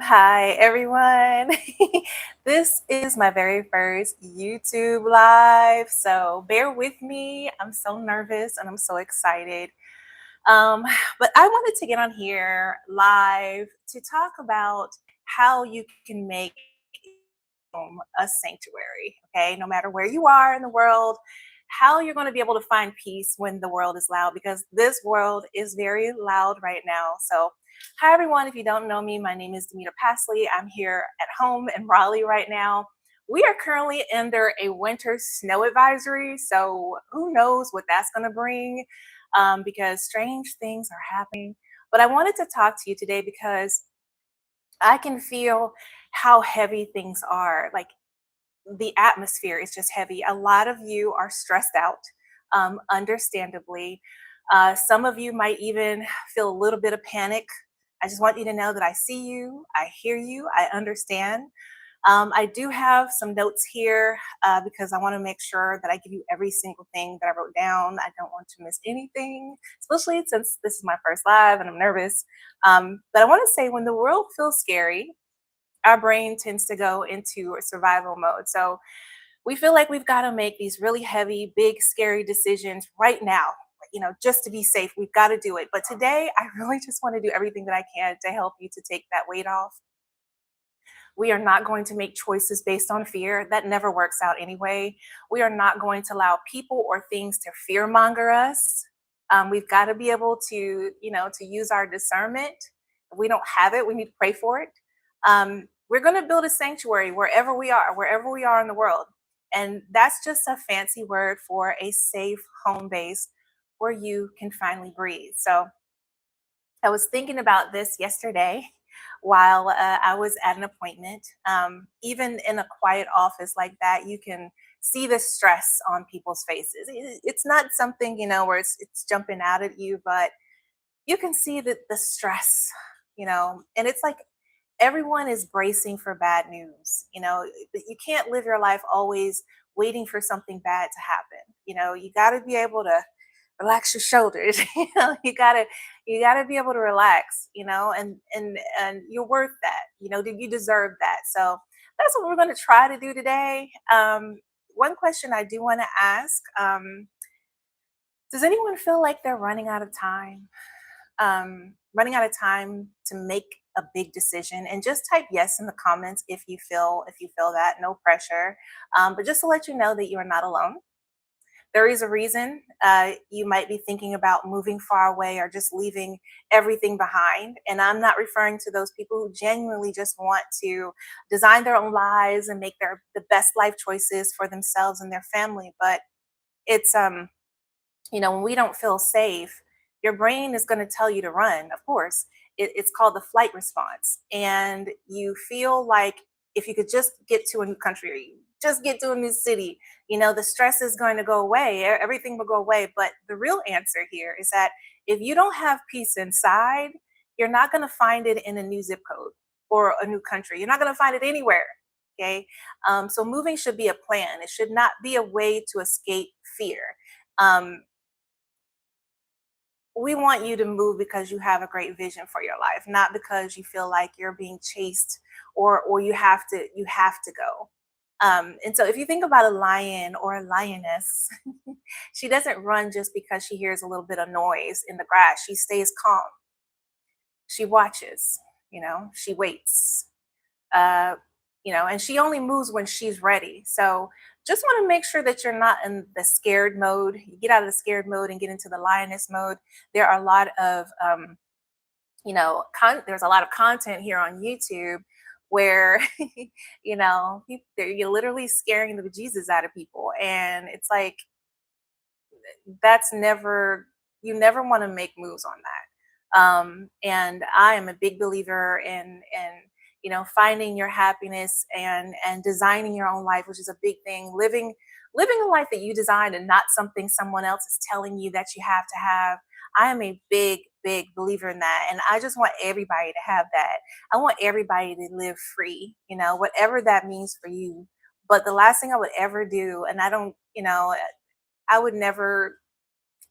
Hi, everyone. This is my very first YouTube live, so bear with me. I'm so nervous and I'm so excited. Um, but I wanted to get on here live to talk about how you can make a sanctuary, okay? No matter where you are in the world, how you're going to be able to find peace when the world is loud, because this world is very loud right now. So, hi everyone. If you don't know me, my name is Demita Pasley. I'm here at home in Raleigh right now. We are currently under a winter snow advisory, so who knows what that's going to bring, because strange things are happening. But I wanted to talk to you today because I can feel how heavy things are. Like, the atmosphere is just heavy. A lot of you are stressed out, understandably. Some of you might even feel a little bit of panic. I just want you to know that I see you, I hear you, I understand. I do have some notes here because I want to make sure that I give you every single thing that I wrote down. I don't want to miss anything, especially since this is my first live and I'm nervous. But I want to say, when the world feels scary, our brain tends to go into a survival mode. So we feel like we've got to make these really heavy, big, scary decisions right now. Just to be safe, we've got to do it. But today, I really just want to do everything that I can to help you to take that weight off. We are not going to make choices based on fear. That never works out anyway. We are not going to allow people or things to fear monger us. We've got to be able to use our discernment. If we don't have it, we need to pray for it. We're going to build a sanctuary wherever we are in the world. And that's just a fancy word for a safe home base where you can finally breathe. So I was thinking about this yesterday while I was at an appointment. Even in a quiet office like that, you can see the stress on people's faces. It's not something, where it's jumping out at you, but you can see the stress, and it's like everyone is bracing for bad news. But you can't live your life always waiting for something bad to happen. You got to be able to relax your shoulders. You gotta be able to relax, and you're worth that. You deserve that. So that's what we're going to try to do today. One question I do want to ask: does anyone feel like they're running out of time? Running out of time to make a big decision? And just type yes in the comments if you feel that. No pressure, but just to let you know that you are not alone. There is a reason you might be thinking about moving far away or just leaving everything behind. And I'm not referring to those people who genuinely just want to design their own lives and make the best life choices for themselves and their family. But it's when we don't feel safe, your brain is going to tell you to run. Of course, it's called the flight response, and you feel like if you could just get to a new country, or you just get to a new city, the stress is going to go away. Everything will go away. But the real answer here is that if you don't have peace inside, you're not going to find it in a new zip code or a new country. You're not going to find it anywhere. Okay. So moving should be a plan. It should not be a way to escape fear. um, we want you to move because you have a great vision for your life, not because you feel like you're being chased, or you have to go. And so if you think about a lion or a lioness, she doesn't run just because she hears a little bit of noise in the grass. She stays calm. She watches. She waits. uh, and she only moves when she's ready. So just want to make sure that you're not in the scared mode. You get out of the scared mode and get into the lioness mode. There are a lot of, there's a lot of content here on YouTube where, you're literally scaring the bejesus out of people. And it's like, that's never, you never want to make moves on that. And I am a big believer in finding your happiness and designing your own life, which is a big thing. Living a life that you designed and not something someone else is telling you that you have to have. I am a big believer in that, and I just want everybody to have that. I want everybody to live free, whatever that means for you. But the last thing I would ever do, and I would never,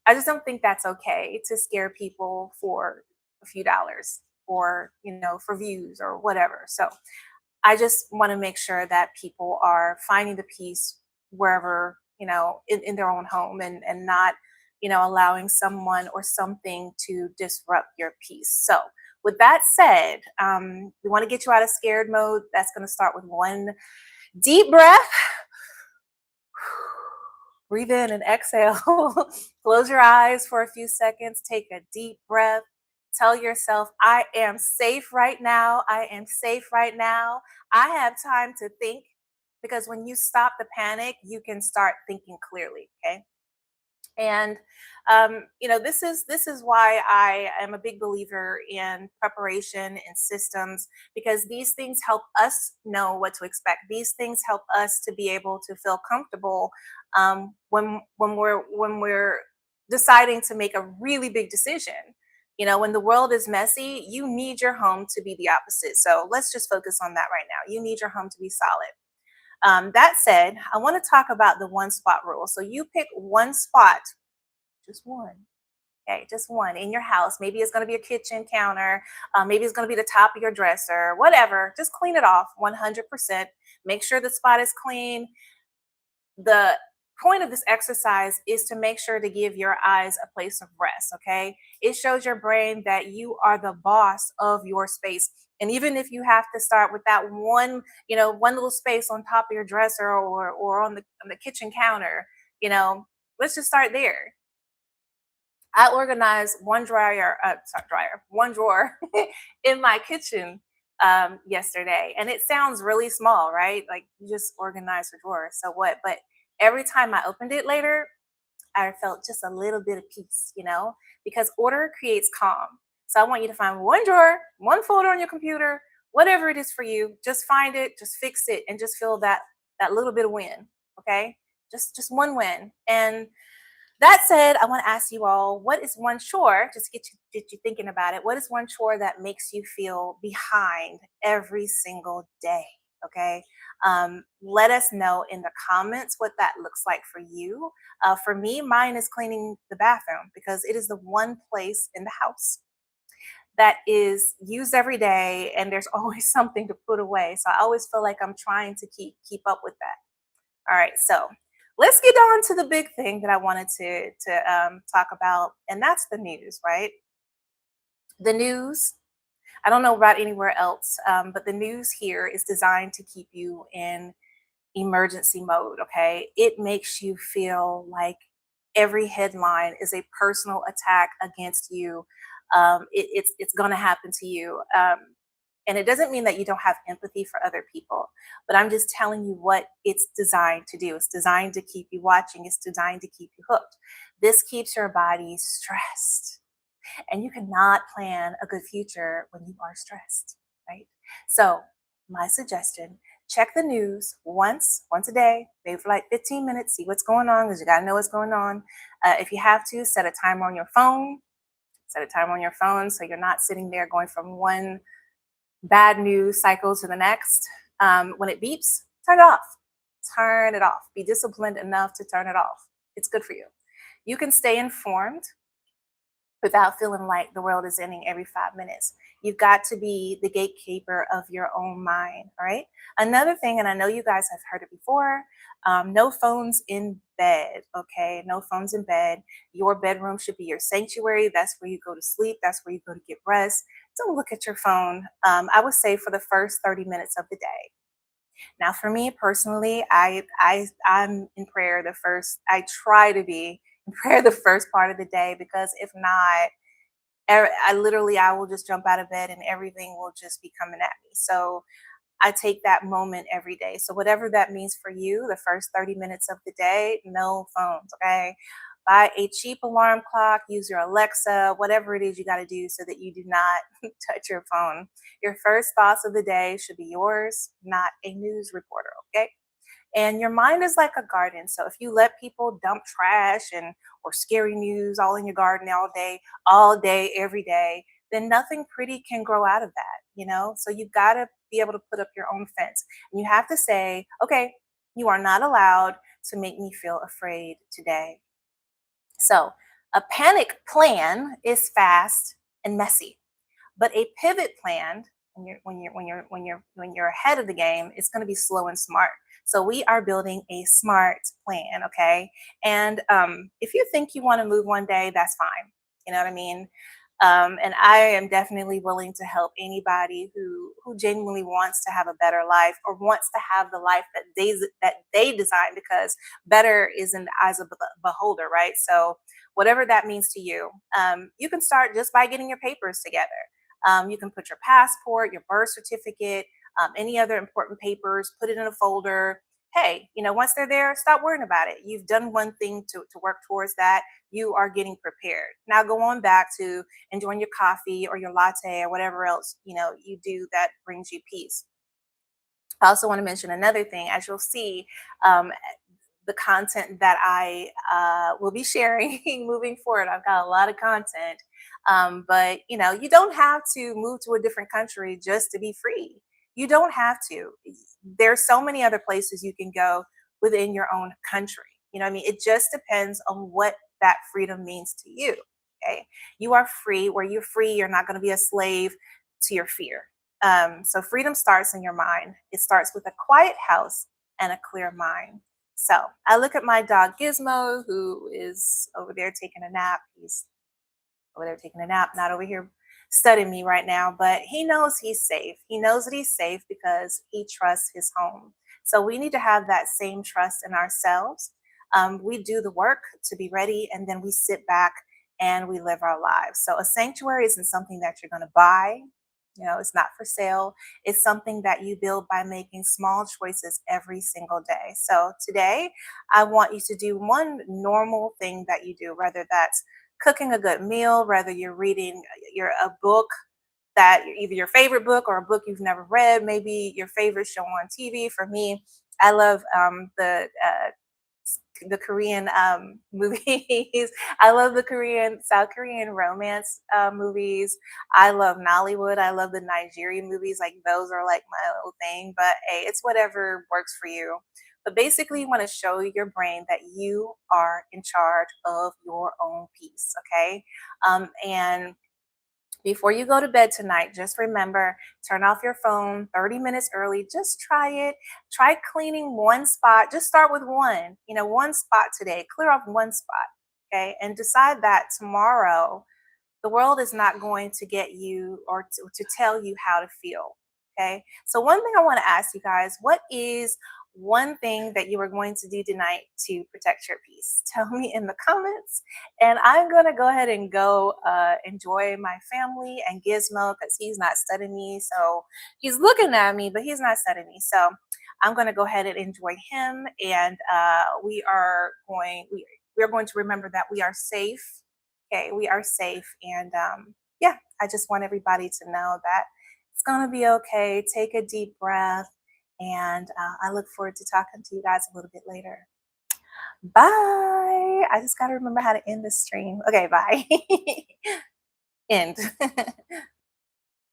I just don't think that's okay to scare people for a few dollars or, for views or whatever. So I just want to make sure that people are finding the peace wherever, in their own home, and not, allowing someone or something to disrupt your peace. So, with that said, we want to get you out of scared mode. That's going to start with one deep breath. Breathe in and exhale. Close your eyes for a few seconds. Take a deep breath. Tell yourself, I am safe right now. I am safe right now. I have time to think, because when you stop the panic, you can start thinking clearly. Okay. And this is why I am a big believer in preparation and systems, because these things help us know what to expect. These things help us to be able to feel comfortable, when we're deciding to make a really big decision. When the world is messy, you need your home to be the opposite. So let's just focus on that right now. You need your home to be solid. That said, I want to talk about the one spot rule. So you pick one spot, just one. Okay, just one in your house. Maybe it's going to be a kitchen counter. Maybe it's going to be the top of your dresser, whatever. Just clean it off 100%. Make sure the spot is clean. The point of this exercise is to make sure to give your eyes a place of rest. Okay, it shows your brain that you are the boss of your space. And even if you have to start with that one little space on top of your dresser, or on the kitchen counter, let's just start there. I organized one drawer in my kitchen yesterday, and it sounds really small, right? Like, you just organize the drawer. So what? But every time I opened it later, I felt just a little bit of peace, because order creates calm. So I want you to find one drawer, one folder on your computer, whatever it is for you. Just find it, just fix it, and just feel that little bit of win. Okay, just one win. And that said, I want to ask you all, what is one chore, just get you thinking about it. What is one chore that makes you feel behind every single day? Okay. Let us know in the comments what that looks like for you. For me, mine is cleaning the bathroom, because it is the one place in the house that is used every day, and there's always something to put away. So I always feel like I'm trying to keep up with that. All right, so let's get on to the big thing that I wanted to talk about, and that's the news, right? The news. I don't know about anywhere else, but the news here is designed to keep you in emergency mode. Okay, it makes you feel like every headline is a personal attack against you. It's going to happen to you. And it doesn't mean that you don't have empathy for other people, but I'm just telling you what it's designed to do. It's designed to keep you watching, it's designed to keep you hooked. This keeps your body stressed. And you cannot plan a good future when you are stressed, right? So, my suggestion, check the news once a day, maybe for like 15 minutes, see what's going on, because you got to know what's going on. If you have to, set a timer on your phone. Set a timer on your phone so you're not sitting there going from one bad news cycle to the next. When it beeps, turn it off. Turn it off. Be disciplined enough to turn it off. It's good for you. You can stay informed without feeling like the world is ending every 5 minutes. You've got to be the gatekeeper of your own mind. All right. Another thing, and I know you guys have heard it before, no phones in bed. Okay. No phones in bed. Your bedroom should be your sanctuary. That's where you go to sleep. That's where you go to get rest. Don't look at your phone. I would say for the first 30 minutes of the day. Now, for me personally, I'm in prayer the first. I try to be in prayer the first part of the day, because if not, I will just jump out of bed and everything will just be coming at me. So I take that moment every day. So whatever that means for you, the first 30 minutes of the day, no phones. Okay. Buy a cheap alarm clock, use your Alexa, whatever it is you got to do so that you do not touch your phone. Your first thoughts of the day should be yours, not a news reporter. Okay. And your mind is like a garden. So if you let people dump trash and or scary news all in your garden all day, every day, then nothing pretty can grow out of that. So you gotta be able to put up your own fence. And you have to say, okay, you are not allowed to make me feel afraid today. So a panic plan is fast and messy, But a pivot plan, when you're ahead of the game, it's going to be slow and smart. So we are building a smart plan, okay? And if you think you want to move one day, that's fine. You know what I mean? And I am definitely willing to help anybody who genuinely wants to have a better life or wants to have the life that they design, because better is in the eyes of the beholder, right? So whatever that means to you, you can start just by getting your papers together. You can put your passport, your birth certificate, any other important papers, put it in a folder. Hey, once they're there, stop worrying about it. You've done one thing to work towards that. You are getting prepared. Now go on back to enjoying your coffee or your latte or whatever else you do that brings you peace. I also want to mention another thing. As you'll see, um, the content that I will be sharing moving forward. I've got a lot of content, but you don't have to move to a different country just to be free. You don't have to. There's so many other places you can go within your own country. You know what I mean? It just depends on what that freedom means to you. Okay. You are free. Where you're free, you're not going to be a slave to your fear. So freedom starts in your mind. It starts with a quiet house and a clear mind. So I look at my dog Gizmo, who is over there taking a nap. He's over there taking a nap, not over here studying me right now, but he knows he's safe. He knows that he's safe because he trusts his home. So we need to have that same trust in ourselves. We do the work to be ready, and then we sit back and we live our lives. So a sanctuary isn't something that you're going to buy. It's not for sale. It's something that you build by making small choices every single day. So today, I want you to do one normal thing that you do, whether that's cooking a good meal, whether you're reading a book that either your favorite book or a book you've never read, maybe your favorite show on TV. For me, I love the Korean movies. I love the South Korean romance movies. I love Nollywood. I love the Nigerian movies. Like those are like my little thing. But hey, it's whatever works for you. But basically, you want to show your brain that you are in charge of your own peace. Okay, and before you go to bed tonight, just remember, turn off your phone 30 minutes early. Just try it. Try cleaning one spot. Just start with one spot today. Clear off one spot. Okay. And decide that tomorrow the world is not going to get you or to tell you how to feel. Okay. So, one thing I want to ask you guys, what is one thing that you are going to do tonight to protect your peace? Tell me in the comments. And I'm going to go ahead and go enjoy my family and Gizmo, because he's not studying me. So, he's looking at me, but he's not studying me. So, I'm going to go ahead and enjoy him. And we are going to remember that we are safe. Okay, we are safe. And yeah, I just want everybody to know that it's going to be okay. Take a deep breath. And I look forward to talking to you guys a little bit later. Bye. I just got to remember how to end this stream. Okay, bye. End.